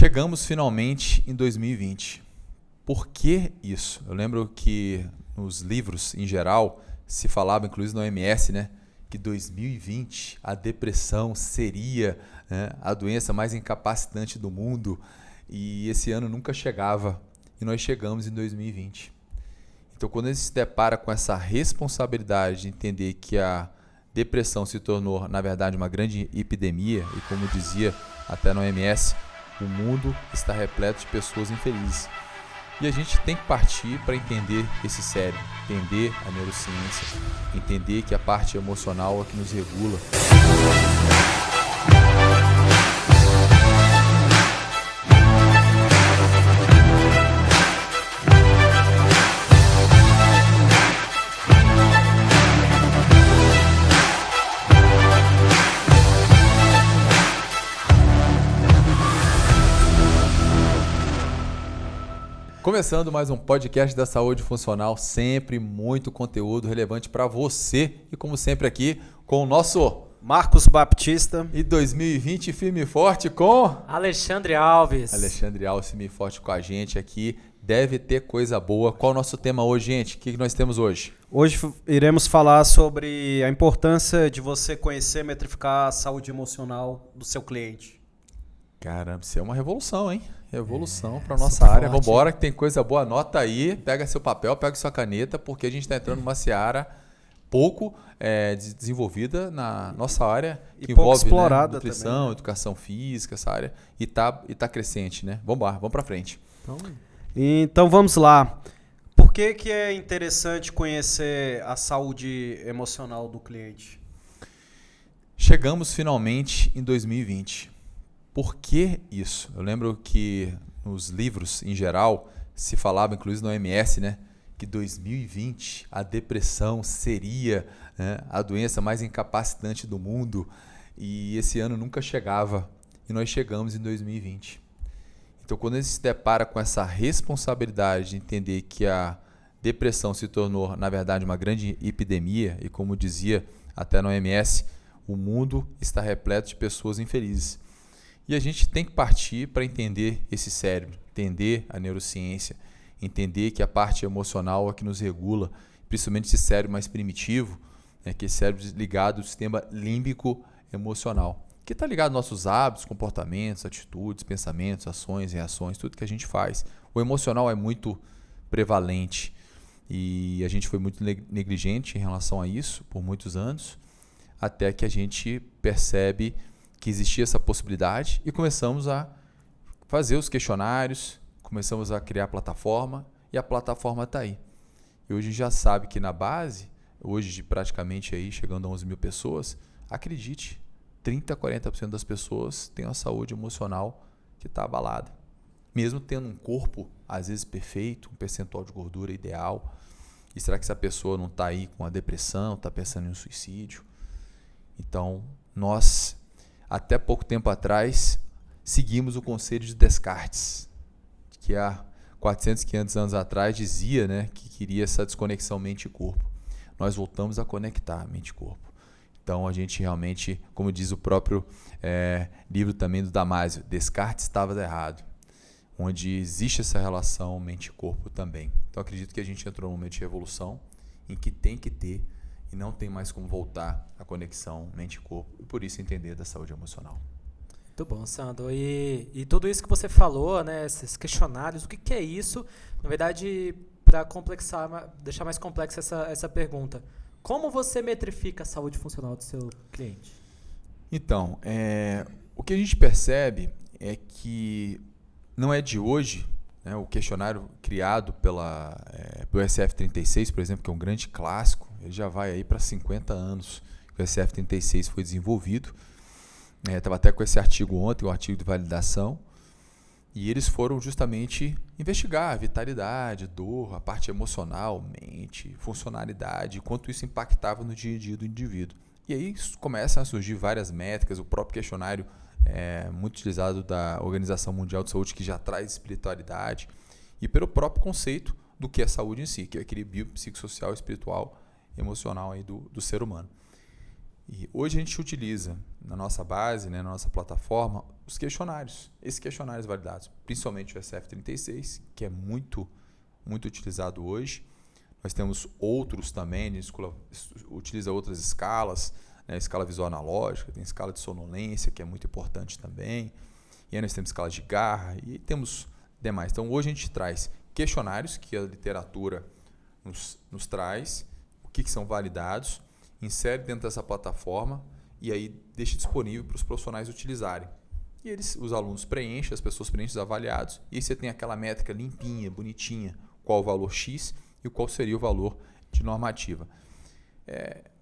Chegamos finalmente em 2020. Por que isso? Eu lembro que nos livros, em geral, se falava, inclusive na OMS, né, que 2020 a depressão seria, né, a doença mais incapacitante do mundo, e esse ano nunca chegava, e nós chegamos em 2020. Então, quando a gente se depara com essa responsabilidade de entender que a depressão se tornou, na verdade, uma grande epidemia, e como dizia até na OMS, o mundo está repleto de pessoas infelizes. E a gente tem que partir para entender esse cérebro, entender a neurociência, entender que a parte emocional é que nos regula. Começando mais um podcast da Saúde Funcional, sempre muito conteúdo relevante para você e como sempre aqui com o nosso Marcos Baptista e 2020 firme e forte com Alexandre Alves. Alexandre Alves firme e forte com a gente aqui, deve ter coisa boa. Qual é o nosso tema hoje, gente? O que nós temos hoje? Hoje iremos falar sobre a importância de você conhecer e metrificar a saúde emocional do seu cliente. Caramba, isso é uma revolução, hein? Revolução para nossa área. Vamos embora, que tem coisa boa. Anota aí, pega seu papel, pega sua caneta, porque a gente está entrando numa seara pouco desenvolvida na nossa área, que pouco envolve, explorada, né, nutrição, também, né? educação física, essa área, e tá crescente, né? Vamos lá, vamos para frente. Então vamos lá. Por que é interessante conhecer a saúde emocional do cliente? Chegamos finalmente em 2020. Por que isso? Eu lembro que nos livros, em geral, se falava, inclusive na OMS, né, que 2020 a depressão seria, né, a doença mais incapacitante do mundo, e esse ano nunca chegava, e nós chegamos em 2020. Então, quando a gente se depara com essa responsabilidade de entender que a depressão se tornou, na verdade, uma grande epidemia, e como dizia até na OMS, o mundo está repleto de pessoas infelizes. E a gente tem que partir para entender esse cérebro, entender a neurociência, entender que a parte emocional é que nos regula, principalmente esse cérebro mais primitivo, né, que é esse cérebro ligado ao sistema límbico emocional, que está ligado aos nossos hábitos, comportamentos, atitudes, pensamentos, ações, reações, tudo que a gente faz. O emocional é muito prevalente e a gente foi muito negligente em relação a isso por muitos anos, até que a gente percebe que existia essa possibilidade e começamos a fazer os questionários, começamos a criar a plataforma e a plataforma está aí. E hoje a gente já sabe que na base, hoje de praticamente aí chegando a 11 mil pessoas, acredite, 30% a 40% das pessoas têm uma saúde emocional que está abalada. Mesmo tendo um corpo, às vezes, perfeito, um percentual de gordura ideal. E será que essa pessoa não está aí com a depressão, está pensando em um suicídio? Então, nós, até pouco tempo atrás, seguimos o conselho de Descartes, que há 400, 500 anos atrás dizia, né, que queria essa desconexão mente e corpo. Nós voltamos a conectar mente e corpo. Então, a gente realmente, como diz o próprio livro também do Damásio, Descartes estava errado, onde existe essa relação mente e corpo também. Então, acredito que a gente entrou num momento de revolução em que tem que ter e não tem mais como voltar a conexão mente e corpo, e por isso entender da saúde emocional. Muito bom, Sandro. E tudo isso que você falou, né, esses questionários, o que é isso? Na verdade, para deixar mais complexa essa pergunta, como você metrifica a saúde funcional do seu cliente? Então, o que a gente percebe é que não é de hoje, né, o questionário criado pelo SF36, por exemplo, que é um grande clássico, ele já vai aí para 50 anos que o SF36 foi desenvolvido. Estava até com esse artigo ontem, o artigo de validação, e eles foram justamente investigar a vitalidade, dor, a parte emocional, mente, funcionalidade, quanto isso impactava no dia a dia do indivíduo. E aí começam a surgir várias métricas, o próprio questionário muito utilizado da Organização Mundial de Saúde, que já traz espiritualidade, e pelo próprio conceito do que é saúde em si, que é aquele biopsicossocial, espiritual, emocional aí do ser humano. E hoje a gente utiliza na nossa base, né, na nossa plataforma, os questionários. Esses questionários validados, principalmente o SF36, que é muito utilizado hoje. Nós temos outros também, a gente utiliza outras escalas, né? Escala visual analógica, tem escala de sonolência, que é muito importante também. E aí nós temos escala de Garra e temos demais. Então hoje a gente traz questionários que a literatura nos traz, o que são validados, insere dentro dessa plataforma e aí deixa disponível para os profissionais utilizarem. E os alunos preenchem, as pessoas preenchem os avaliados, e aí você tem aquela métrica limpinha, bonitinha, qual o valor X e qual seria o valor de normativa.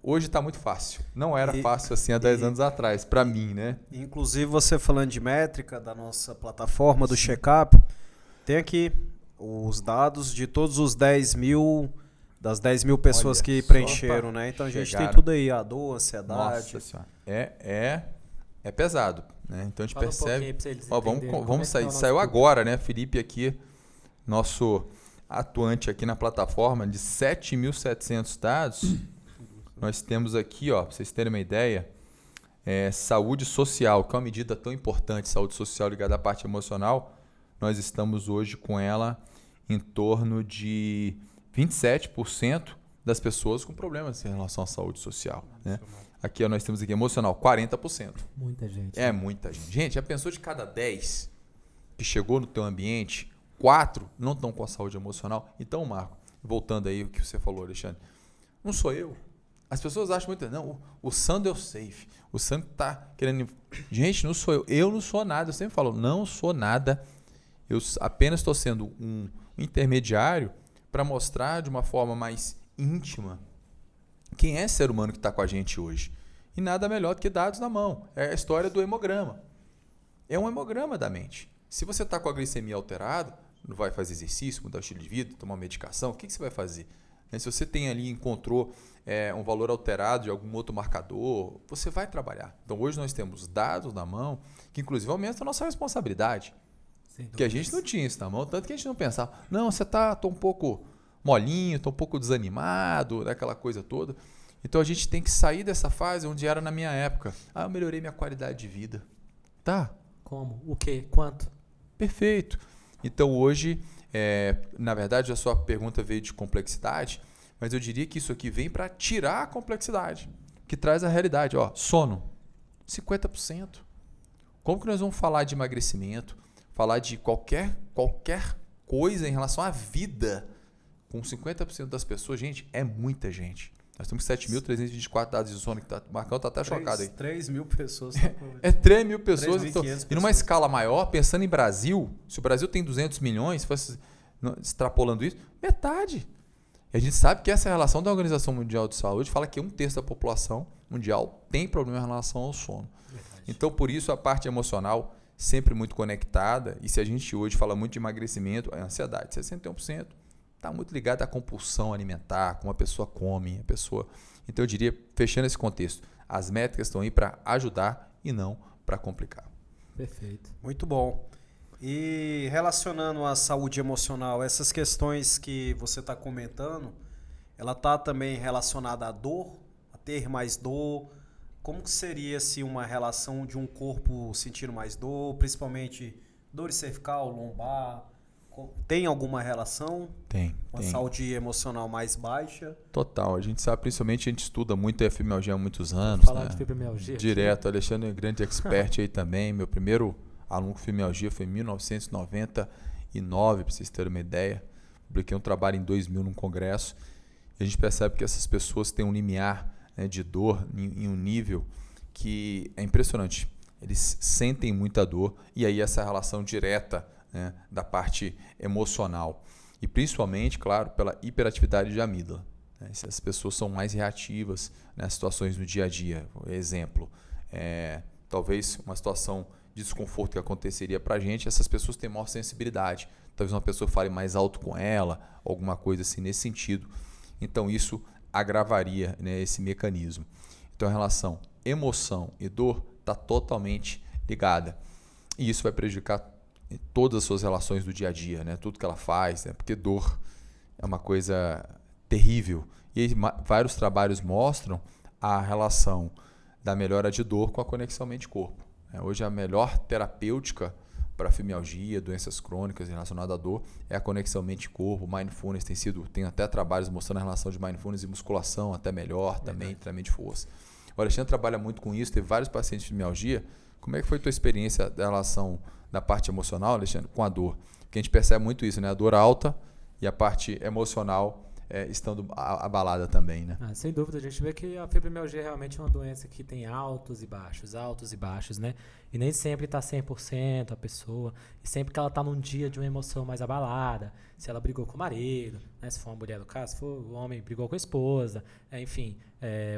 Hoje está muito fácil. Não era fácil assim há 10 anos atrás, para mim, né? Inclusive, você falando de métrica da nossa plataforma do Checkup, tem aqui os dados de todos os 10 mil, das 10 mil pessoas que preencheram, né? Então a gente tem tudo aí, a dor, ansiedade. Nossa senhora. É pesado, né? Então a gente percebe. Vamos sair. Saiu agora, né? Felipe aqui, nosso atuante aqui na plataforma, de 7.700 dados. Nós temos aqui, para vocês terem uma ideia, saúde social, que é uma medida tão importante, saúde social ligada à parte emocional. Nós estamos hoje com ela em torno de 27% das pessoas com problemas em relação à saúde social. Né? Aqui nós temos aqui emocional, 40%. Muita gente. Muita gente. Gente, já pensou de cada 10 que chegou no teu ambiente, 4 não estão com a saúde emocional? Então, Marco, voltando aí o que você falou, Alexandre, não sou eu. As pessoas acham muito, não, o Sandro é o safe, o Sandro está querendo... Gente, não sou eu. Eu não sou nada. Eu sempre falo, não sou nada. Eu apenas estou sendo um intermediário para mostrar de uma forma mais íntima quem é esse ser humano que está com a gente hoje. E nada melhor do que dados na mão. É a história do hemograma. É um hemograma da mente. Se você está com a glicemia alterada, não vai fazer exercício, mudar o estilo de vida, tomar medicação, o que você vai fazer? Se você tem ali, encontrou um valor alterado de algum outro marcador, você vai trabalhar. Então hoje nós temos dados na mão que inclusive aumentam a nossa responsabilidade. Que a gente não tinha isso na mão, tanto que a gente não pensava, não, você tô um pouco molinho, tô um pouco desanimado, aquela coisa toda. Então a gente tem que sair dessa fase onde era na minha época. Eu melhorei minha qualidade de vida. Tá? Como? O quê? Quanto? Perfeito. Então hoje, na verdade a sua pergunta veio de complexidade, mas eu diria que isso aqui vem para tirar a complexidade, que traz a realidade. Sono, 50%. Como que nós vamos falar de emagrecimento? Falar de qualquer coisa em relação à vida com 50% das pessoas, gente, é muita gente. Nós temos 7.324 dados de sono, que o Marcão está até chocado aí. 3 mil pessoas. 3 mil pessoas. Então, e numa escala maior, pensando em Brasil, se o Brasil tem 200 milhões, se fosse extrapolando isso, metade. E a gente sabe que essa relação da Organização Mundial de Saúde fala que 1/3 da população mundial tem problema em relação ao sono. Verdade. Então, por isso, a parte emocional sempre muito conectada, e se a gente hoje fala muito de emagrecimento, a ansiedade, 61%, está muito ligada à compulsão alimentar, como a pessoa come, Então eu diria, fechando esse contexto, as métricas estão aí para ajudar e não para complicar. Perfeito. Muito bom. E relacionando a saúde emocional, essas questões que você está comentando, ela está também relacionada à dor, a ter mais dor. Como que seria uma relação de um corpo sentindo mais dor, principalmente dor cervical, lombar? Tem alguma relação? Tem. Com a saúde emocional mais baixa? Total. A gente sabe, principalmente, a gente estuda muito a fibromialgia há muitos anos. Falar de fibromialgia. Direto. O Alexandre é um grande expert aí também. Meu primeiro aluno com fibromialgia foi em 1999, para vocês terem uma ideia. Publiquei um trabalho em 2000 num congresso. E a gente percebe que essas pessoas têm um limiar, né, de dor em um nível que é impressionante. Eles sentem muita dor e aí essa relação direta, né, da parte emocional. E principalmente, claro, pela hiperatividade de amígdala. Né? As pessoas são mais reativas nas situações no dia a dia. Exemplo, talvez uma situação de desconforto que aconteceria para a gente, essas pessoas têm maior sensibilidade. Talvez uma pessoa fale mais alto com ela, alguma coisa assim nesse sentido. Então isso agravaria, né, esse mecanismo. Então a relação emoção e dor está totalmente ligada. E isso vai prejudicar todas as suas relações do dia a dia, né? Tudo que ela faz, né? Porque dor é uma coisa terrível. E aí, vários trabalhos mostram a relação da melhora de dor com a conexão mente-corpo. né? Hoje a melhor terapêutica para fibromialgia, doenças crônicas relacionadas à dor, é a conexão mente-corpo. Mindfulness tem até trabalhos mostrando a relação de mindfulness e musculação até melhor, também treinamento de força. O Alexandre trabalha muito com isso, teve vários pacientes de fibromialgia. Como é que foi a tua experiência da relação da parte emocional, Alexandre, com a dor? Porque a gente percebe muito isso, né? A dor alta e a parte emocional estando abalada também, né? Sem dúvida, a gente vê que a fibromialgia realmente é uma doença que tem altos e baixos, né? E nem sempre está 100% a pessoa, e sempre que ela está num dia de uma emoção mais abalada, se ela brigou com o marido, né? Se for uma mulher do caso, se for o homem brigou com a esposa, enfim,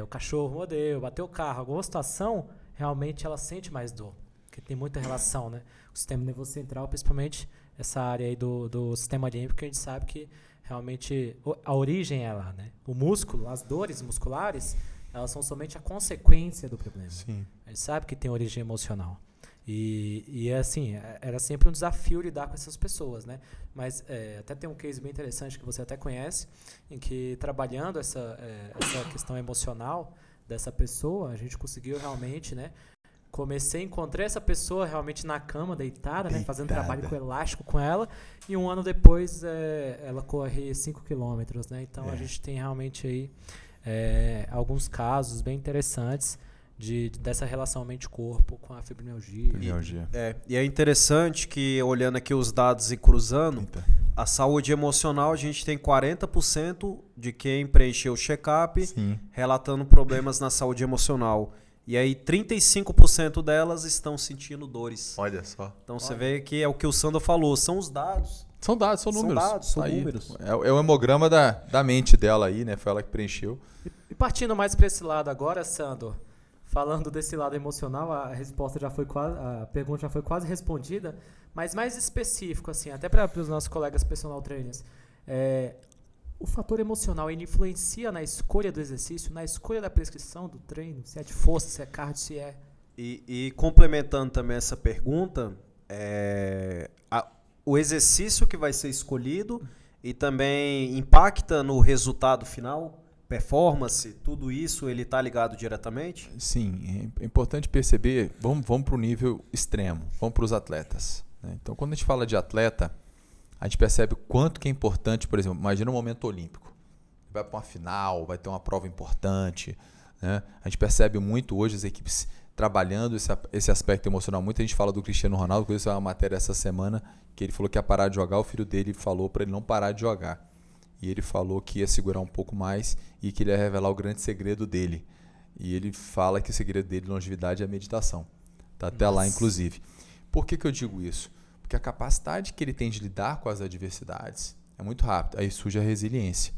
o cachorro mordeu, bateu o carro, alguma situação, realmente ela sente mais dor, porque tem muita relação, né? O sistema nervoso central, principalmente essa área aí do sistema límbico, que a gente sabe que realmente a origem é lá, né? O músculo, as dores musculares, elas são somente a consequência do problema. Sim. A gente sabe que tem origem emocional. E assim, era sempre um desafio lidar com essas pessoas, né? Mas até tem um case bem interessante que você até conhece, em que trabalhando essa questão emocional dessa pessoa, a gente conseguiu realmente, né? Encontrei essa pessoa realmente na cama, deitada, né, fazendo trabalho com elástico com ela, e um ano depois ela corre 5 quilômetros, né? Então a gente tem realmente aí alguns casos bem interessantes dessa relação mente-corpo com a fibromialgia. E é interessante que, olhando aqui os dados e cruzando, a saúde emocional, a gente tem 40% de quem preencheu o check-up relatando problemas na saúde emocional. E aí 35% delas estão sentindo dores. Olha só. Então você vê que é o que o Sandro falou, são os dados. São dados, são números. São números. É o hemograma da mente dela aí, né? Foi ela que preencheu. E partindo mais para esse lado agora, Sandro, falando desse lado emocional, a pergunta já foi quase respondida, mas mais específico, assim, até para os nossos colegas personal trainers. O fator emocional, ele influencia na escolha do exercício, na escolha da prescrição do treino? Se é de força, se é cardio, se é... E complementando também essa pergunta, o exercício que vai ser escolhido e também impacta no resultado final? Performance, tudo isso, ele está ligado diretamente? Sim, é importante perceber, vamos para o nível extremo, vamos para os atletas, né? Então, quando a gente fala de atleta, a gente percebe o quanto que é importante, por exemplo, imagina um momento olímpico. Vai para uma final, vai ter uma prova importante, né? A gente percebe muito hoje as equipes trabalhando esse aspecto emocional. Muita gente fala do Cristiano Ronaldo, que isso é uma matéria essa semana, que ele falou que ia parar de jogar, o filho dele falou para ele não parar de jogar. E ele falou que ia segurar um pouco mais e que ele ia revelar o grande segredo dele. E ele fala que o segredo dele de longevidade é a meditação. Está até lá, inclusive. Por que eu digo isso? Porque a capacidade que ele tem de lidar com as adversidades é muito rápida. Aí surge a resiliência.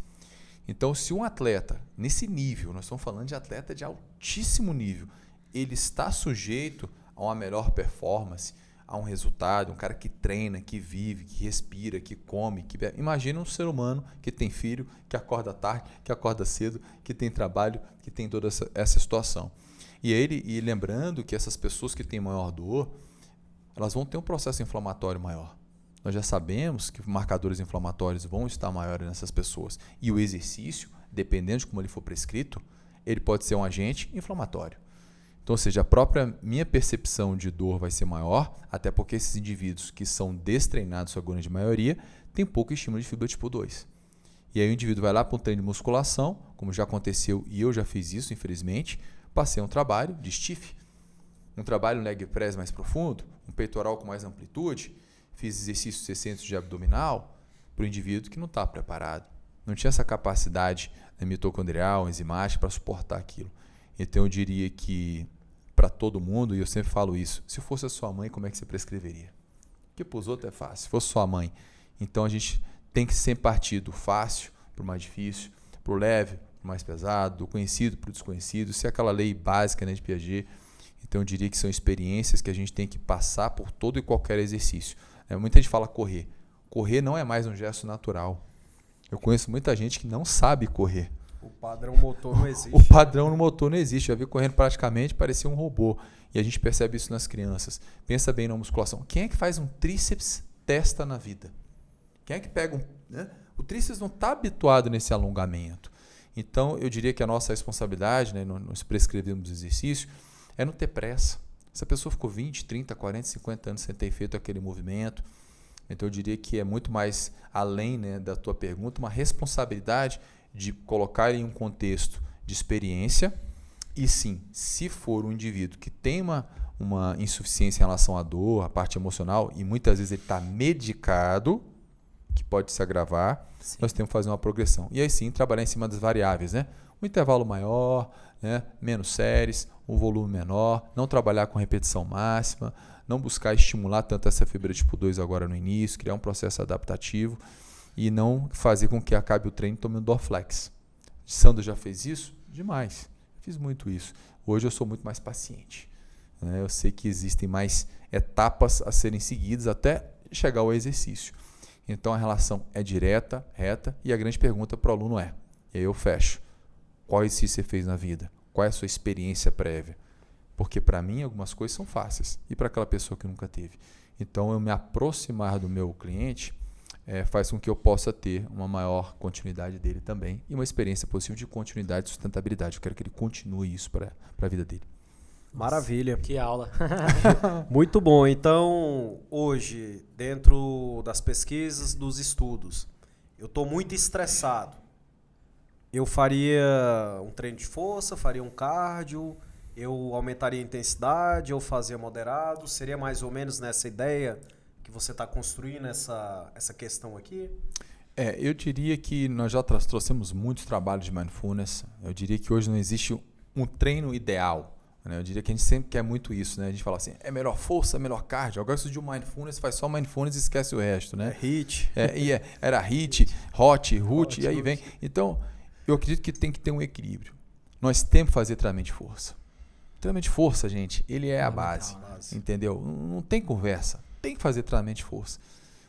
Então, se um atleta, nesse nível, nós estamos falando de atleta de altíssimo nível, ele está sujeito a uma melhor performance, a um resultado, um cara que treina, que vive, que respira, que come, que bebe. Imagina um ser humano que tem filho, que acorda tarde, que acorda cedo, que tem trabalho, que tem toda essa situação. E lembrando que essas pessoas que têm maior dor, elas vão ter um processo inflamatório maior. Nós já sabemos que marcadores inflamatórios vão estar maiores nessas pessoas. E o exercício, dependendo de como ele for prescrito, ele pode ser um agente inflamatório. Então, ou seja, a própria minha percepção de dor vai ser maior, até porque esses indivíduos que são destreinados, sua grande maioria, têm pouco estímulo de fibra tipo 2. E aí o indivíduo vai lá para um treino de musculação, como já aconteceu e eu já fiz isso, infelizmente, passei um trabalho de stiff. Um trabalho leg press mais profundo, um peitoral com mais amplitude, fiz exercícios excêntricos de abdominal para o indivíduo que não está preparado. Não tinha essa capacidade mitocondrial, enzimática para suportar aquilo. Então eu diria que para todo mundo, e eu sempre falo isso, se fosse a sua mãe, como é que você prescreveria? Porque para os outros é fácil, se fosse sua mãe. Então a gente tem que sempre partir do fácil para o mais difícil, para o leve, para o mais pesado, do conhecido para o desconhecido, se é aquela lei básica, né, de Piaget. Então eu diria que são experiências que a gente tem que passar por todo e qualquer exercício. Muita gente fala correr. Correr não é mais um gesto natural. Eu conheço muita gente que não sabe correr. O padrão motor não existe. O padrão no motor não existe. Já vi correndo praticamente, parecia um robô. E a gente percebe isso nas crianças. Pensa bem na musculação. Quem é que faz um tríceps testa na vida? Quem é que pega né? O tríceps não está habituado nesse alongamento. Então, eu diria que a nossa responsabilidade, né, nós prescrevemos exercício, é não ter pressa. Essa pessoa ficou 20, 30, 40, 50 anos sem ter feito aquele movimento. Então eu diria que é muito mais além, né, da tua pergunta, uma responsabilidade de colocar ele em um contexto de experiência. E sim, se for um indivíduo que tem uma insuficiência em relação à dor, à parte emocional, e muitas vezes ele está medicado, que pode se agravar, sim, nós temos que fazer uma progressão. E aí sim, trabalhar em cima das variáveis, né? Um intervalo maior, né? Menos séries, um volume menor, não trabalhar com repetição máxima, não buscar estimular tanto essa fibra tipo 2 agora no início, criar um processo adaptativo e não fazer com que acabe o treino tomando Dorflex. Sandro já fez isso? Demais. Fiz muito isso. Hoje eu sou muito mais paciente. Né? Eu sei que existem mais etapas a serem seguidas até chegar ao exercício. Então a relação é direta, reta, e a grande pergunta para o aluno é, e aí eu fecho, qual exercício você fez na vida? Qual é a sua experiência prévia? Porque para mim algumas coisas são fáceis e para aquela pessoa que nunca teve. Então eu me aproximar do meu cliente faz com que eu possa ter uma maior continuidade dele também e uma experiência possível de continuidade e sustentabilidade. Eu quero que ele continue isso para a vida dele. Maravilha. Que aula. Muito bom. Então, hoje, dentro das pesquisas, dos estudos, eu estou muito estressado. Eu faria um treino de força, faria um cardio, eu aumentaria a intensidade, eu fazia moderado. Seria mais ou menos nessa ideia que você está construindo essa questão aqui? Eu diria que nós já trouxemos muitos trabalhos de mindfulness. Eu diria que hoje não existe um treino ideal. Eu diria que a gente sempre quer muito isso, né? A gente fala assim, é melhor força, é melhor cardio. Agora se de um mindfulness, faz só mindfulness e esquece o resto, né? HIIT. Era HIIT, HOT, RUT, e aí vem. Então, eu acredito que tem que ter um equilíbrio. Nós temos que fazer treinamento de força. Treinamento de força, gente, ele é a base, entendeu? Não tem conversa. Tem que fazer treinamento de força.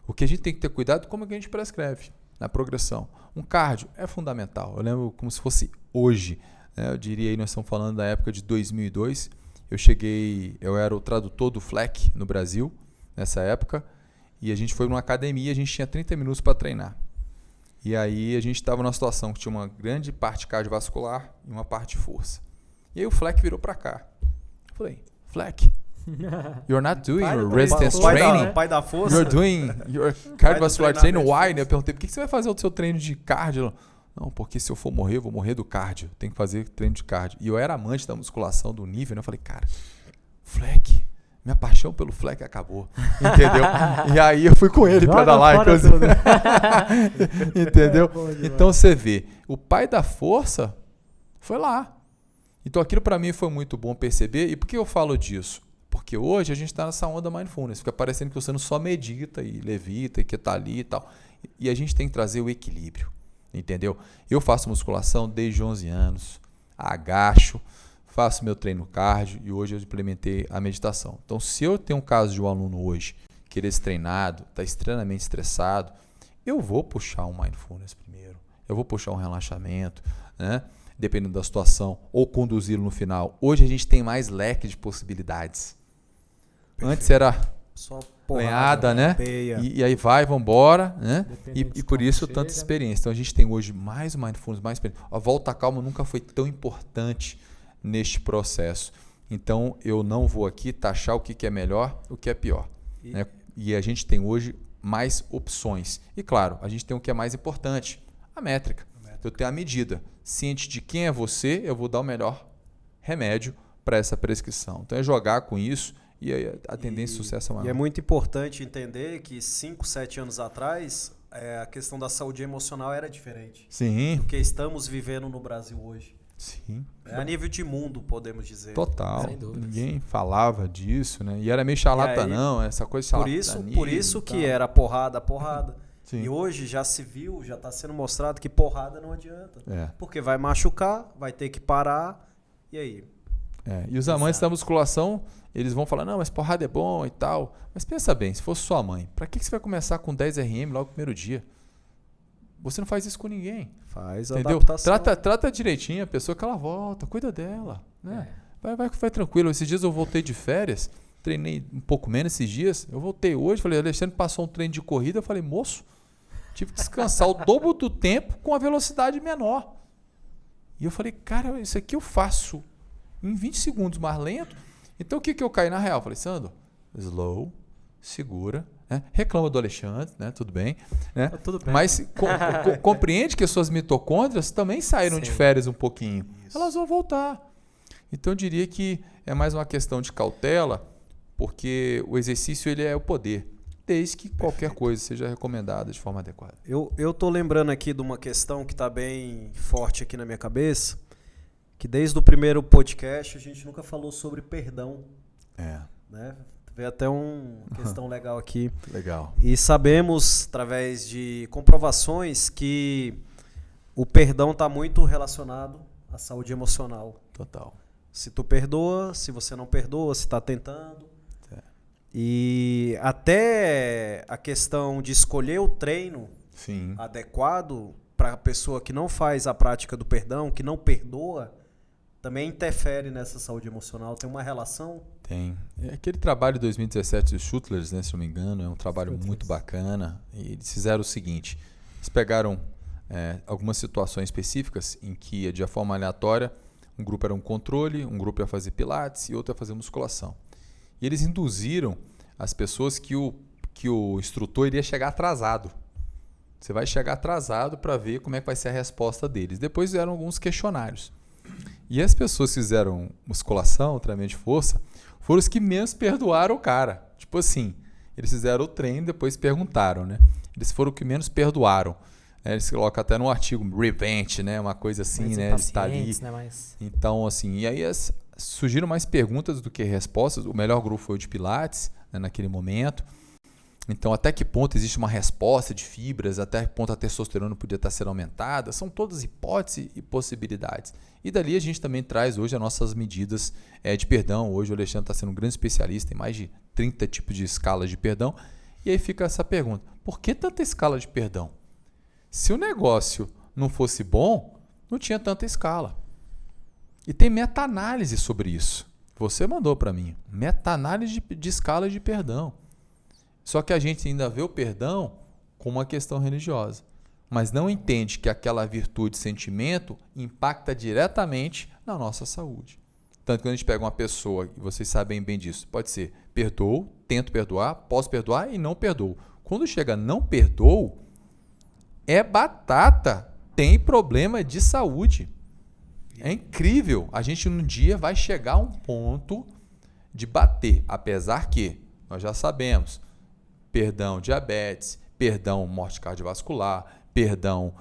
O que a gente tem que ter cuidado é como é que a gente prescreve na progressão. Um cardio é fundamental. Eu lembro como se fosse hoje. Eu diria aí, nós estamos falando da época de 2002, eu era o tradutor do FLEC no Brasil, nessa época, e a gente foi numa academia, a gente tinha 30 minutos para treinar. E aí a gente estava numa situação que tinha uma grande parte cardiovascular e uma parte de força. E aí o FLEC virou para cá. Eu falei, FLEC, you're not doing your resistance training. Pai da força. You're doing your cardiovascular training. Why? Eu perguntei, por que você vai fazer o seu treino de cardio? Não, porque se eu for morrer, eu vou morrer do cardio. Tem que fazer treino de cardio. E eu era amante da musculação, do nível, né? Eu falei, cara, FLEC, minha paixão pelo FLEC acabou. Entendeu? E aí eu fui com ele para dar lá, inclusive. Entendeu? Então você vê, o pai da força foi lá. Então aquilo para mim foi muito bom perceber. E por que eu falo disso? Porque hoje a gente está nessa onda mindfulness. Fica parecendo que você não só medita e levita e que está ali e tal. E a gente tem que trazer o equilíbrio. Entendeu? Eu faço musculação desde 11 anos, agacho, faço meu treino cardio e hoje eu implementei a meditação. Então, se eu tenho um caso de um aluno hoje querer ser treinado, está extremamente estressado, eu vou puxar um mindfulness primeiro, eu vou puxar um relaxamento, né? Dependendo da situação, ou conduzi-lo no final. Hoje a gente tem mais leque de possibilidades. Perfeito. Antes era só porrada, né? E aí vamos embora, né? E por isso tanta experiência. Então a gente tem hoje mais mindfulness, mais experiência. A volta à calma nunca foi tão importante neste processo. Então eu não vou aqui taxar o que é melhor, o que é pior. Né? E a gente tem hoje mais opções. E claro, a gente tem o que é mais importante, a métrica. Eu tenho a medida. Ciente de quem é você, eu vou dar o melhor remédio para essa prescrição. Então é jogar com isso. E a tendência de sucesso é maior. E é muito importante entender que 5, 7 anos atrás, a questão da saúde emocional era diferente. Sim. Do que estamos vivendo no Brasil hoje. Sim. A nível de mundo, podemos dizer. Total. Ninguém falava disso, né? E era meio chalatanão, essa coisa charlatania. Por isso que era porrada. Sim. E hoje já se viu, já está sendo mostrado que porrada não adianta. Porque vai machucar, vai ter que parar, e aí? E os amantes da musculação, eles vão falar, não, mas porrada é bom e tal. Mas pensa bem, se fosse sua mãe, para que você vai começar com 10 RM logo no primeiro dia? Você não faz isso com ninguém. Faz entendeu? Adaptação. Trata direitinho a pessoa que ela volta, cuida dela. Né? Vai tranquilo. Esses dias eu voltei de férias, treinei um pouco menos esses dias. Eu voltei hoje, falei, Alexandre passou um treino de corrida. Eu falei, moço, tive que descansar o dobro do tempo com a velocidade menor. E eu falei, cara, isso aqui eu faço em 20 segundos mais lento Então o que eu caí na real? Falei, Sandro, slow, segura, né? Reclama do Alexandre, né? Tudo bem, né? Tudo bem. Mas compreende que as suas mitocôndrias também saíram de férias um pouquinho. Isso. Elas vão voltar. Então eu diria que é mais uma questão de cautela, porque o exercício ele é o poder, desde que qualquer coisa seja recomendada de forma adequada. Eu tô lembrando aqui de uma questão que está bem forte aqui na minha cabeça, que desde o primeiro podcast a gente nunca falou sobre perdão, né? Teve até uma questão legal aqui. Legal. E sabemos, através de comprovações, que o perdão está muito relacionado à saúde emocional. Total. Se tu perdoa, se você não perdoa, se está tentando. É. E até a questão de escolher o treino Sim. adequado para a pessoa que não faz a prática do perdão, que não perdoa, também interfere nessa saúde emocional. Tem uma relação? Tem. Aquele trabalho de 2017 dos Schutlers, né, se não me engano, é um trabalho muito bacana. E eles fizeram o seguinte, eles pegaram algumas situações específicas em que, de forma aleatória, um grupo era um controle, um grupo ia fazer pilates e outro ia fazer musculação. E eles induziram as pessoas que o instrutor iria chegar atrasado. Você vai chegar atrasado para ver como é que vai ser a resposta deles. Depois fizeram alguns questionários. E as pessoas que fizeram musculação, treinamento de força, foram os que menos perdoaram o cara. Tipo assim, eles fizeram o treino e depois perguntaram, né? Eles foram os que menos perdoaram. Eles colocam até no artigo revenge, né? Uma coisa assim, mais né? Ele tá ali. né? Mas... Então, assim, e aí surgiram mais perguntas do que respostas. O melhor grupo foi o de Pilates, né, naquele momento. Então, até que ponto existe uma resposta de fibras, até que ponto a testosterona podia estar sendo aumentada, são todas hipóteses e possibilidades. E dali a gente também traz hoje as nossas medidas de perdão. Hoje o Alexandre está sendo um grande especialista em mais de 30 tipos de escalas de perdão. E aí fica essa pergunta, por que tanta escala de perdão? Se o negócio não fosse bom, não tinha tanta escala. E tem meta-análise sobre isso. Você mandou para mim. Meta-análise de escala de perdão. Só que a gente ainda vê o perdão como uma questão religiosa. Mas não entende que aquela virtude, sentimento, impacta diretamente na nossa saúde. Tanto que quando a gente pega uma pessoa, e vocês sabem bem disso, pode ser perdoo, tento perdoar, posso perdoar e não perdoo. Quando chega não perdoo, é batata, tem problema de saúde. É incrível. A gente um dia vai chegar a um ponto de bater, apesar que nós já sabemos, perdão diabetes, perdão morte cardiovascular, perdão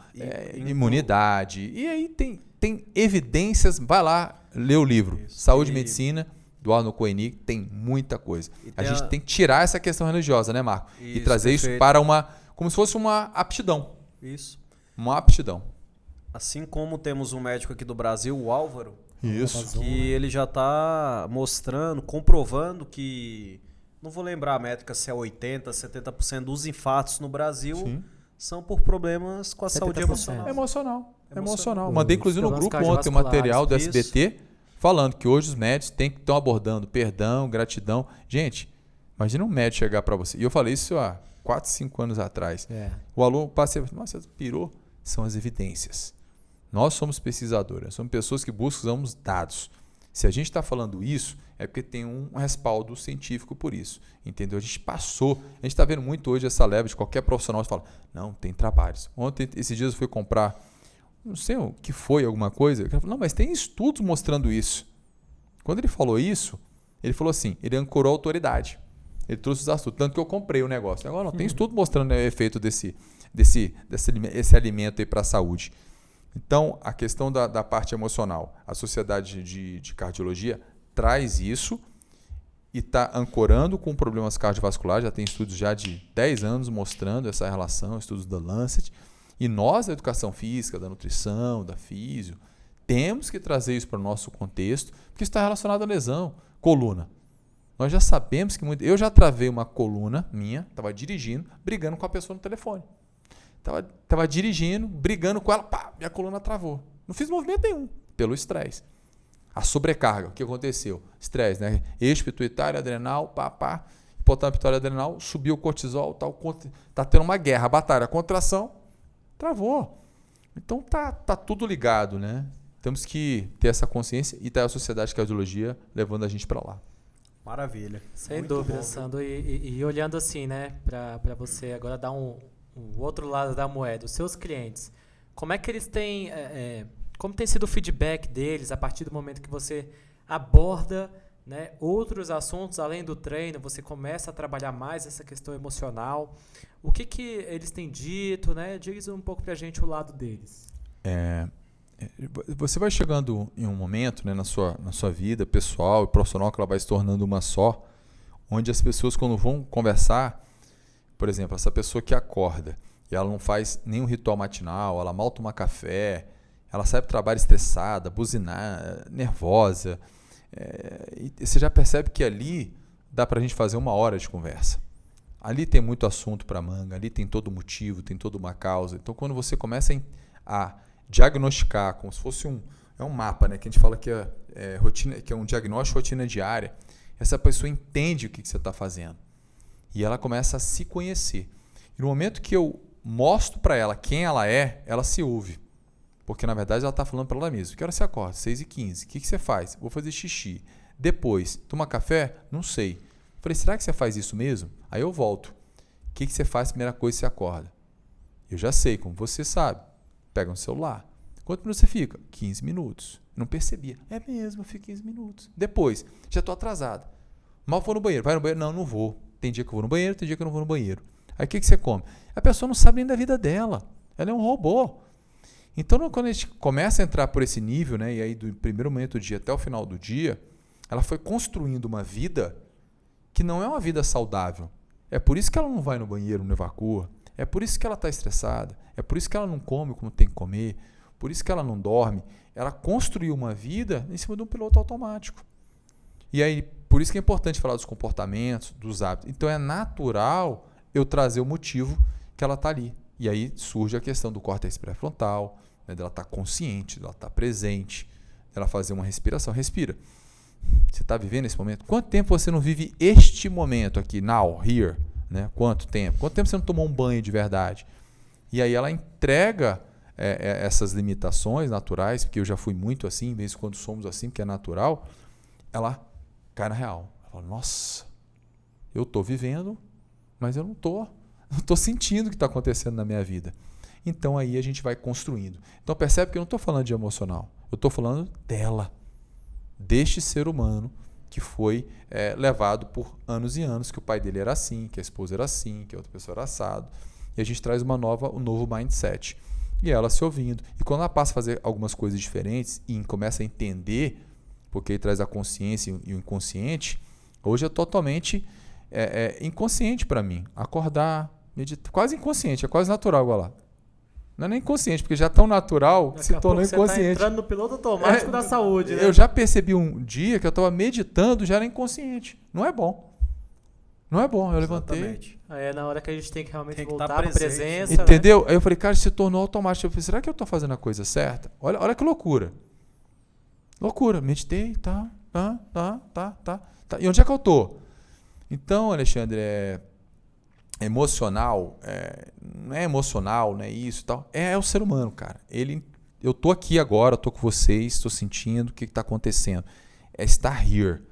imunidade. E aí tem evidências, vai lá ler o livro, Isso. Saúde e Medicina, do Arnold Koenig, tem muita coisa. A gente tem que tirar essa questão religiosa, né, Marco? E trazer isso para como se fosse uma aptidão. Isso. Uma aptidão. Assim como temos um médico aqui do Brasil, o Álvaro, Isso. que ele já está mostrando, comprovando que, não vou lembrar a métrica se é 80%, 70% dos infartos no Brasil são por problemas com a saúde emocional. Emocional. Mandei inclusive no grupo ontem um material do SBT falando que hoje os médicos estão abordando perdão, gratidão. Gente, imagina um médico chegar para você. E eu falei isso há 4, 5 anos atrás. O aluno passa e fala, nossa, você pirou. São as evidências. Nós somos pesquisadores, somos pessoas que buscam dados. Se a gente está falando isso, é porque tem um respaldo científico por isso. Entendeu? A gente está vendo muito hoje essa leva de qualquer profissional que fala, não, tem trabalhos. Ontem, esses dias eu fui comprar, não sei o que foi, alguma coisa. Ele falou, não, mas tem estudos mostrando isso. Quando ele falou isso, ele falou assim, ele ancorou a autoridade. Ele trouxe os estudos, tanto que eu comprei o negócio. Agora não, tem estudo mostrando o efeito desse alimento aí para a saúde. Então, a questão da parte emocional, a Sociedade de Cardiologia traz isso e está ancorando com problemas cardiovasculares, já tem estudos já de 10 anos mostrando essa relação, estudos da Lancet, e nós da educação física, da nutrição, da físio, temos que trazer isso para o nosso contexto, porque isso está relacionado à lesão, coluna. Nós já sabemos que eu já travei uma coluna minha, estava dirigindo, brigando com a pessoa no telefone. Estava dirigindo, brigando com ela, pá, minha coluna travou. Não fiz movimento nenhum, pelo estresse. A sobrecarga, o que aconteceu? Estresse, né? Eixo pituitário, adrenal, pá, hipotálamo pituitário adrenal, subiu o cortisol, tá tendo uma guerra, batalha, contração, travou. Então tá tudo ligado, né? Temos que ter essa consciência e tá a Sociedade de Cardiologia levando a gente para lá. Maravilha. Sem Muito dúvida, bom, viu? Sandro. E olhando assim, né, para você agora dar um outro lado da moeda, os seus clientes, como é que eles têm, como tem sido o feedback deles a partir do momento que você aborda, né, outros assuntos além do treino, você começa a trabalhar mais essa questão emocional? O que eles têm dito, né? Diz um pouco pra gente o lado deles. Você vai chegando em um momento, né, na sua vida pessoal e profissional, que ela vai se tornando uma só, onde as pessoas, quando vão conversar, por exemplo, essa pessoa que acorda e ela não faz nenhum ritual matinal, ela mal toma café, ela sai para o trabalho estressada, buzinar, nervosa, e você já percebe que ali dá para a gente fazer 1 hora de conversa. Ali tem muito assunto para manga, ali tem todo motivo, tem toda uma causa. Então, quando você começa a diagnosticar, como se fosse um mapa, né, que a gente fala que é rotina, que é um diagnóstico, rotina diária, essa pessoa entende o que você está fazendo e ela começa a se conhecer. E no momento que eu mostro para ela quem ela se ouve, porque na verdade ela está falando para ela mesma. Que hora você acorda? 6h15. O que você faz? Vou fazer xixi. Depois, toma café? Não sei. Falei, será que você faz isso mesmo? Aí eu volto. O que você faz? Primeira coisa, você acorda. Eu já sei, como você sabe. Pega no celular. Quanto minutos você fica? 15 minutos. Não percebia. É mesmo, eu fico 15 minutos. Depois, já estou atrasado. Mal vou no banheiro. Vai no banheiro? Não, não vou. Tem dia que eu vou no banheiro, tem dia que eu não vou no banheiro. Aí o que você come? A pessoa não sabe nem da vida dela. Ela é um robô. Então, quando a gente começa a entrar por esse nível, né, e aí do primeiro momento do dia até o final do dia, ela foi construindo uma vida que não é uma vida saudável. É por isso que ela não vai no banheiro, não evacua. É por isso que ela está estressada. É por isso que ela não come como tem que comer. Por isso que ela não dorme. Ela construiu uma vida em cima de um piloto automático. E aí, por isso que é importante falar dos comportamentos, dos hábitos. Então, é natural eu trazer o motivo que ela está ali. E aí surge a questão do córtex pré-frontal, né, dela estar consciente, dela estar presente, dela fazer uma respiração. Respira. Você está vivendo esse momento? Quanto tempo você não vive este momento aqui, now, here? Né? Quanto tempo? Quanto tempo você não tomou um banho de verdade? E aí ela entrega essas limitações naturais, porque eu já fui muito assim, mesmo quando somos assim, porque é natural, ela cai na real. Ela fala, nossa, eu estou vivendo, mas eu não estou sentindo o que está acontecendo na minha vida. Então aí a gente vai construindo. Então percebe que eu não estou falando de emocional, eu estou falando dela, deste ser humano que foi levado por anos e anos, que o pai dele era assim, que a esposa era assim, que a outra pessoa era assado. E a gente traz um novo mindset. E ela se ouvindo. E quando ela passa a fazer algumas coisas diferentes e começa a entender, porque ele traz a consciência e o inconsciente, hoje é totalmente inconsciente para mim. Acordar, meditar, quase inconsciente, é quase natural igual lá. Não é nem inconsciente, porque já é tão natural que se tornou inconsciente. Você está entrando no piloto automático da saúde, né? Eu já percebi um dia que eu estava meditando, já era inconsciente. Não é bom. Não é bom. Eu levantei. Aí é na hora que a gente tem que realmente tem que voltar para a presença. Entendeu? Né? Aí eu falei, cara, se tornou automático. Eu falei, será que eu estou fazendo a coisa certa? Olha que loucura. Loucura. Meditei, tá. E onde é que eu estou? Então, Alexandre, emocional, não é emocional, não é isso e tal. É o ser humano, cara. Eu tô aqui agora, tô com vocês, estou sentindo o que está acontecendo. É estar here.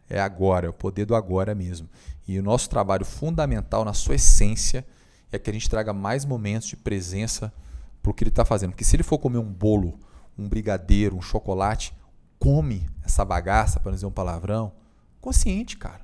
É agora, é o poder do agora mesmo. E o nosso trabalho fundamental, na sua essência, é que a gente traga mais momentos de presença para o que ele está fazendo. Porque se ele for comer um bolo, um brigadeiro, um chocolate, come essa bagaça, para não dizer um palavrão, consciente, cara.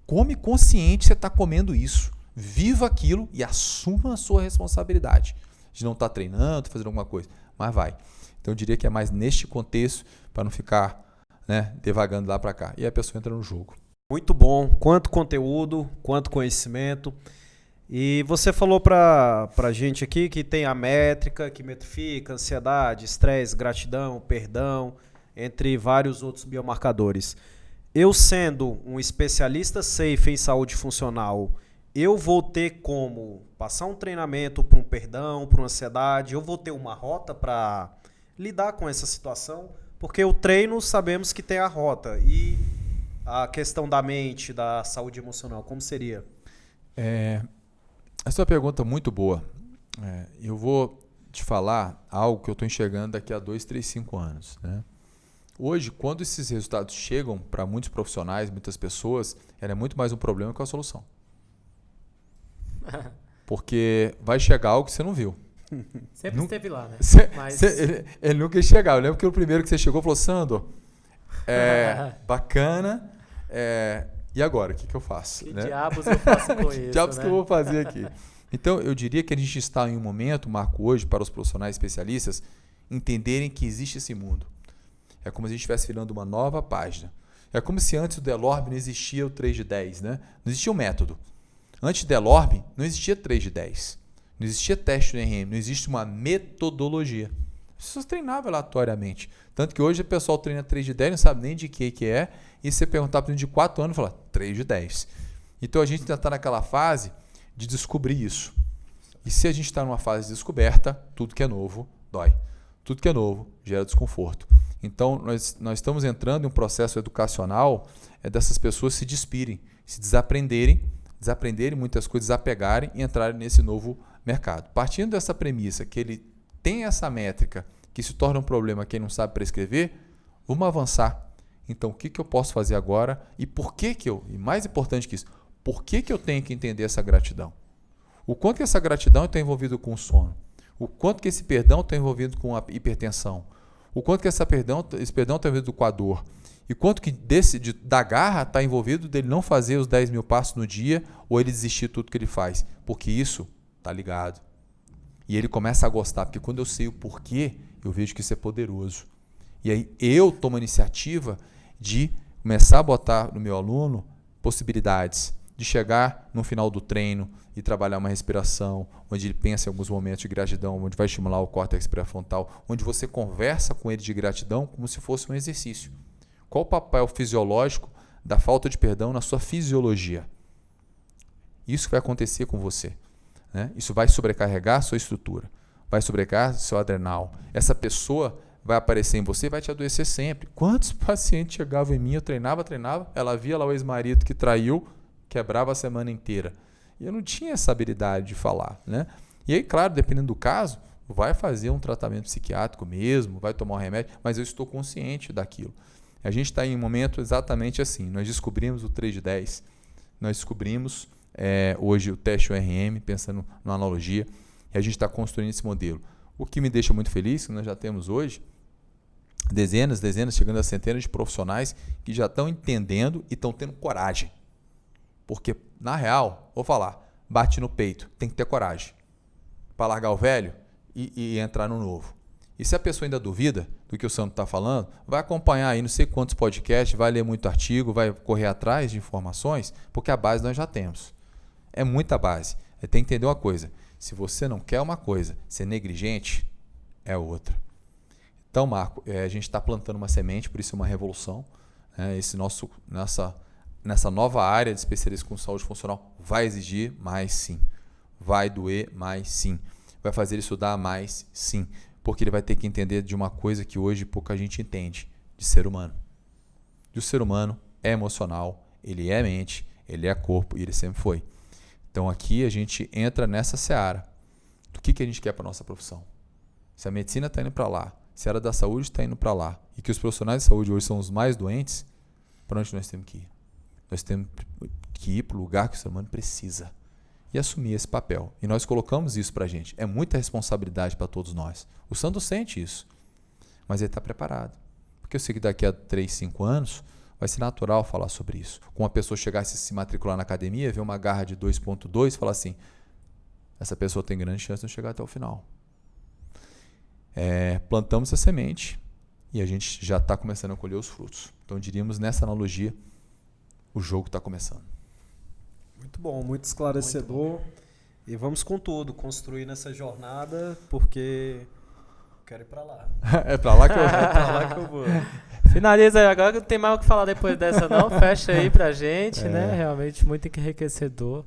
Come consciente, você está comendo isso. Viva aquilo e assuma a sua responsabilidade de não estar treinando, fazendo alguma coisa, mas vai. Então eu diria que é mais neste contexto para não ficar, né, devagando lá para cá. E a pessoa entra no jogo. Muito bom. Quanto conteúdo, quanto conhecimento. E você falou para a gente aqui que tem a métrica, que metrifica ansiedade, estresse, gratidão, perdão, entre vários outros biomarcadores. Eu sendo um especialista safe em saúde funcional, eu vou ter como passar um treinamento para um perdão, para uma ansiedade, eu vou ter uma rota para lidar com essa situação, porque o treino sabemos que tem a rota. E a questão da mente, da saúde emocional, como seria? Essa é uma pergunta muito boa. Eu vou te falar algo que eu estou enxergando daqui a 2, 3, 5 anos. Né? hoje, quando esses resultados chegam para muitos profissionais, muitas pessoas, ela é muito mais um problema que uma solução. Porque vai chegar algo que você não viu. Sempre esteve lá, né? Mas... ele nunca ia chegar. Eu lembro que o primeiro que você chegou falou, Sandro, bacana, e agora? O que eu faço? Que né? diabos eu faço com isso? Que diabos né? que eu vou fazer aqui? Então, eu diria que a gente está em um momento, Marco, hoje, para os profissionais especialistas, entenderem que existe esse mundo. É como se a gente estivesse virando uma nova página. É como se antes do Delorme não existia o 3 de 10, né? Não existia um método. Antes do Delorme, não existia 3 de 10. Não existia teste no RM, não existe uma metodologia. As pessoas treinavam aleatoriamente. Tanto que hoje o pessoal treina 3 de 10, não sabe nem de que é, e você perguntar para um de 4 anos, fala 3 de 10. Então a gente ainda está naquela fase de descobrir isso. E se a gente está numa fase de descoberta, tudo que é novo dói. Tudo que é novo gera desconforto. Então nós estamos entrando em um processo educacional dessas pessoas se despirem, se desaprenderem muitas coisas, desapegarem e entrarem nesse novo mercado. Partindo dessa premissa que ele tem essa métrica que se torna um problema quem não sabe prescrever, vamos avançar. Então, o que eu posso fazer agora e por que e mais importante que isso, por que eu tenho que entender essa gratidão? O quanto que essa gratidão está envolvido com o sono? O quanto que esse perdão está envolvido com a hipertensão? O quanto que esse perdão está envolvido com a dor? E quanto que da garra está envolvido dele não fazer os 10 mil passos no dia ou ele desistir de tudo que ele faz? Porque isso está ligado. E ele começa a gostar, porque quando eu sei o porquê, eu vejo que isso é poderoso. E aí eu tomo a iniciativa de começar a botar no meu aluno possibilidades de chegar no final do treino e trabalhar uma respiração, onde ele pensa em alguns momentos de gratidão, onde vai estimular o córtex pré-frontal, onde você conversa com ele de gratidão como se fosse um exercício. Qual o papel fisiológico da falta de perdão na sua fisiologia? Isso vai acontecer com você. Né? Isso vai sobrecarregar a sua estrutura, vai sobrecarregar seu adrenal. Essa pessoa vai aparecer em você e vai te adoecer sempre. Quantos pacientes chegavam em mim, eu treinava, ela via lá o ex-marido que traiu, quebrava a semana inteira. E eu não tinha essa habilidade de falar. Né? E aí, claro, dependendo do caso, vai fazer um tratamento psiquiátrico mesmo, vai tomar um remédio, mas eu estou consciente daquilo. A gente está em um momento exatamente assim. Nós descobrimos o 3 de 10, nós descobrimos hoje o teste ORM, pensando na analogia, e a gente está construindo esse modelo. O que me deixa muito feliz, que nós já temos hoje dezenas, chegando a centenas de profissionais que já estão entendendo e estão tendo coragem. Porque, na real, vou falar, bate no peito, tem que ter coragem para largar o velho e entrar no novo. E se a pessoa ainda duvida do que o Sandro está falando, vai acompanhar aí não sei quantos podcasts, vai ler muito artigo, vai correr atrás de informações, porque a base nós já temos. É muita base. Tem que entender uma coisa. Se você não quer uma coisa, ser negligente, é outra. Então, Marco, a gente está plantando uma semente, por isso é uma revolução. Nessa nova área de especialista com saúde funcional, vai exigir mais sim. Vai doer mais sim. Vai fazer ele estudar mais sim. Porque ele vai ter que entender de uma coisa que hoje pouca gente entende, de ser humano. E o ser humano é emocional, ele é mente, ele é corpo e ele sempre foi. Então aqui a gente entra nessa seara do que a gente quer para a nossa profissão. Se a medicina está indo para lá, se a área da saúde está indo para lá e que os profissionais de saúde hoje são os mais doentes, para onde nós temos que ir? Nós temos que ir para o lugar que o ser humano precisa e assumir esse papel. E nós colocamos isso para a gente. É muita responsabilidade para todos nós. O Sandro sente isso, mas ele está preparado. Porque eu sei que daqui a 3, 5 anos vai ser natural falar sobre isso. Com uma pessoa chegar a se matricular na academia, ver uma garra de 2.2 e falar assim, essa pessoa tem grande chance de não chegar até o final. Plantamos essa semente e a gente já está começando a colher os frutos. Então diríamos nessa analogia, o jogo está começando. Muito bom, muito esclarecedor. Muito bom. E vamos com tudo, construir nessa jornada, porque eu quero ir para lá. É para lá que eu vou. Finaliza aí, agora não tem mais o que falar depois dessa não, fecha aí pra gente, né? Realmente muito enriquecedor.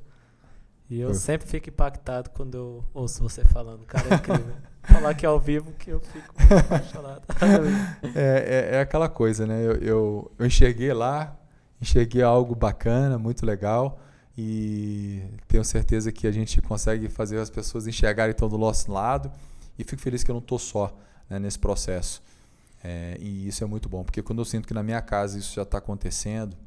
E eu sempre fico impactado quando eu ouço você falando, cara, é incrível. Falar aqui ao vivo que eu fico muito apaixonado. É aquela coisa, né? Eu enxerguei lá, algo bacana, muito legal, e tenho certeza que a gente consegue fazer as pessoas enxergarem que estão do nosso lado, e fico feliz que eu não estou só, né, nesse processo. E isso é muito bom, porque quando eu sinto que na minha casa isso já está acontecendo,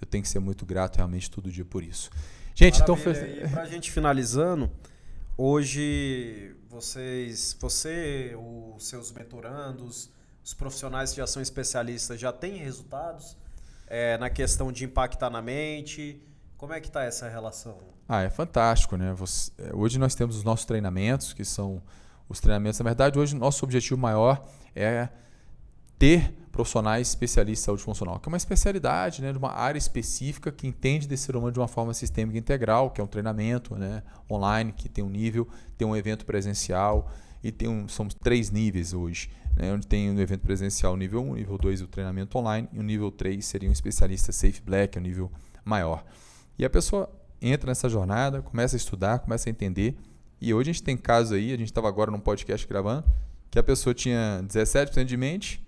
eu tenho que ser muito grato realmente todo dia por isso. Gente, maravilha. Então... E para a gente finalizando, hoje você, os seus mentorandos, os profissionais que já são especialistas já têm resultados na questão de impactar na mente? Como é que está essa relação? É fantástico, né? Hoje nós temos os nossos treinamentos, que são os treinamentos. Na verdade, hoje o nosso objetivo maior é ter profissionais especialistas em saúde funcional, que é uma especialidade, né, de uma área específica que entende desse ser humano de uma forma sistêmica e integral, que é um treinamento, né, online, que tem um nível, tem um evento presencial e somos 3 níveis hoje, né, onde tem no evento presencial o nível 1, nível 2 o treinamento online e o nível 3 seria um especialista Safe Black, é o nível maior. E a pessoa entra nessa jornada, começa a estudar, começa a entender, e hoje a gente tem casos aí, a gente estava agora num podcast gravando, que a pessoa tinha 17% de mente,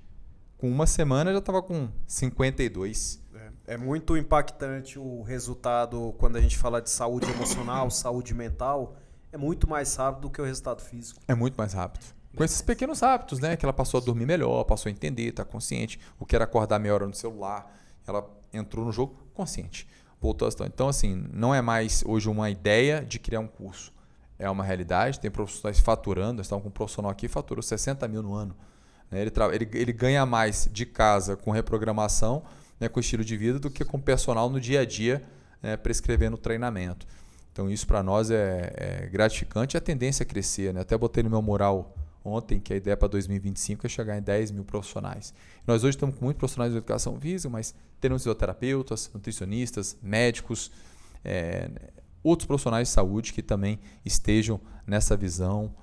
com uma semana já estava com 52%. É muito impactante o resultado quando a gente fala de saúde emocional, saúde mental. É muito mais rápido do que o resultado físico. É muito mais rápido. Com esses pequenos hábitos, né? Que ela passou a dormir melhor, passou a entender, está consciente. O que era acordar meia hora no celular, ela entrou no jogo consciente. Voltou a situação. Então, assim, não é mais hoje uma ideia de criar um curso. É uma realidade. Tem profissionais faturando. Nós estamos com um profissional aqui que faturou 60 mil no ano. Ele ganha mais de casa com reprogramação, né, com estilo de vida, do que com personal no dia a dia, né, prescrevendo treinamento. Então isso para nós é gratificante e a tendência é crescer. Né? Até botei no meu mural ontem que a ideia para 2025 é chegar em 10 mil profissionais. Nós hoje estamos com muitos profissionais de educação física, mas temos fisioterapeutas, nutricionistas, médicos, outros profissionais de saúde que também estejam nessa visão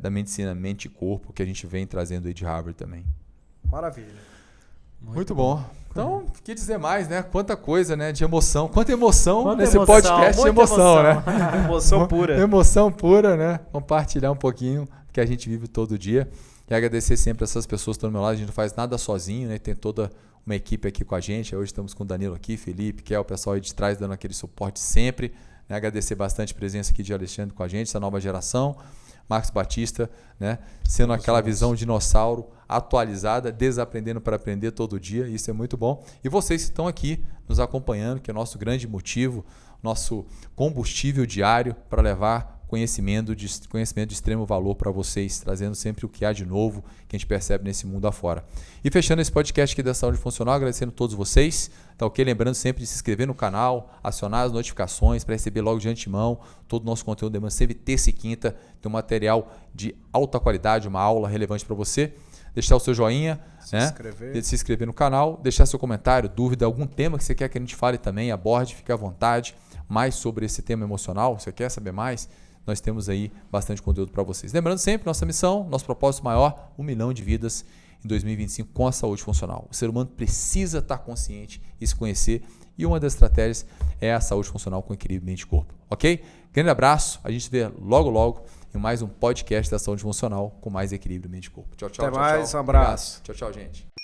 da medicina mente e corpo que a gente vem trazendo aí de Harvard também. Maravilha. Muito bom. Então, o que dizer mais, né? Quanta coisa, né? De emoção. Quanta emoção nesse podcast de emoção, né? Emoção pura. Emoção pura, né? Compartilhar um pouquinho que a gente vive todo dia. E agradecer sempre essas pessoas que estão do meu lado. A gente não faz nada sozinho, né? Tem toda uma equipe aqui com a gente. Hoje estamos com o Danilo aqui, Felipe, que é o pessoal aí de trás dando aquele suporte sempre. Né? Agradecer bastante a presença aqui de Alexandre com a gente, essa nova geração. Marcos Batista, né? Sendo aquela visão dinossauro atualizada, desaprendendo para aprender todo dia, isso é muito bom. E vocês que estão aqui nos acompanhando, que é o nosso grande motivo, nosso combustível diário para levar conhecimento de extremo valor para vocês, trazendo sempre o que há de novo que a gente percebe nesse mundo afora. E fechando esse podcast aqui da Saúde Funcional, agradecendo a todos vocês, tá ok? Lembrando sempre de se inscrever no canal, acionar as notificações para receber logo de antemão todo o nosso conteúdo. Demanda sempre terça e quinta, tem um material de alta qualidade, uma aula relevante para você. Deixar o seu joinha, se inscrever no canal, deixar seu comentário, dúvida, algum tema que você quer que a gente fale também, aborde, fique à vontade. Mais sobre esse tema emocional, você quer saber mais? Nós temos aí bastante conteúdo para vocês. Lembrando sempre, nossa missão, nosso propósito maior, 1 milhão de vidas em 2025 com a saúde funcional. O ser humano precisa estar consciente e se conhecer, e uma das estratégias é a saúde funcional com equilíbrio mente e corpo, ok? Grande abraço, a gente se vê logo em mais um podcast da saúde funcional com mais equilíbrio mente e corpo. Tchau, tchau. Até tchau, mais, tchau. um abraço. Obrigado. Tchau, gente.